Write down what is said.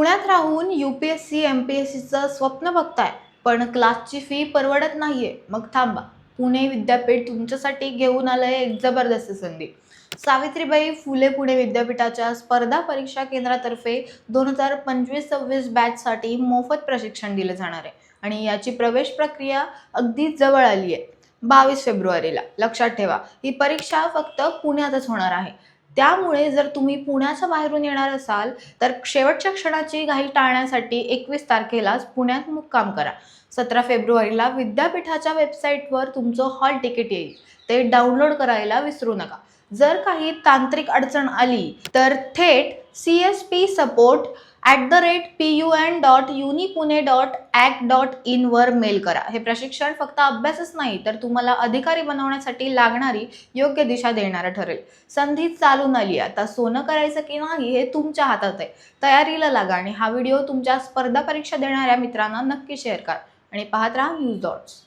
पुण्यात राहून UPSC MPSCचं स्वप्न बघताय, पण क्लासची फी परवडत नाहीये. मग थांबा. पुणे विद्यापीठ तुमच्यासाठी घेऊन आलंय एक जबरदस्त संधी. सावित्रीबाई फुले पुणे विद्यापीठाच्या स्पर्धा परीक्षा केंद्रातर्फे 2025-26 बॅचसाठी मोफत प्रशिक्षण दिले जाणार आहे आणि याची प्रवेश प्रक्रिया अगदी जवळ आली आहे. 22 फेब्रुवारीला. लक्षात ठेवा, ही परीक्षा फक्त पुण्यातच होणार आहे. त्यामुळे जर तुम्ही पुण्याच्या बाहेरून येणार असाल तर शेवटच्या क्षणाची घाई टाळण्यासाठी 21 तारखेलाच पुण्यात मुक्काम करा. 17 फेब्रुवारीला विद्यापीठाच्या वेबसाईटवर तुमचं हॉल तिकीट येईल. ते डाउनलोड करायला विसरू नका. जर काही तांत्रिक अडचण आली तर थेट cspsupport@pun.unipune.ac.in वर मेल करा. हे प्रशिक्षण फक्त अभ्यासच नाही तर तुम्हाला अधिकारी बनवण्यासाठी लागणारी योग्य दिशा देणारं ठरेल. संधी चालून आली. आता सोनं करायचं की नाही हे तुमच्या हातात आहे. तयारीला लागा आणि हा व्हिडिओ तुमच्या स्पर्धा परीक्षा देणाऱ्या मित्रांना नक्की शेअर करा आणि पाहत राहा न्यूज डॉट्स.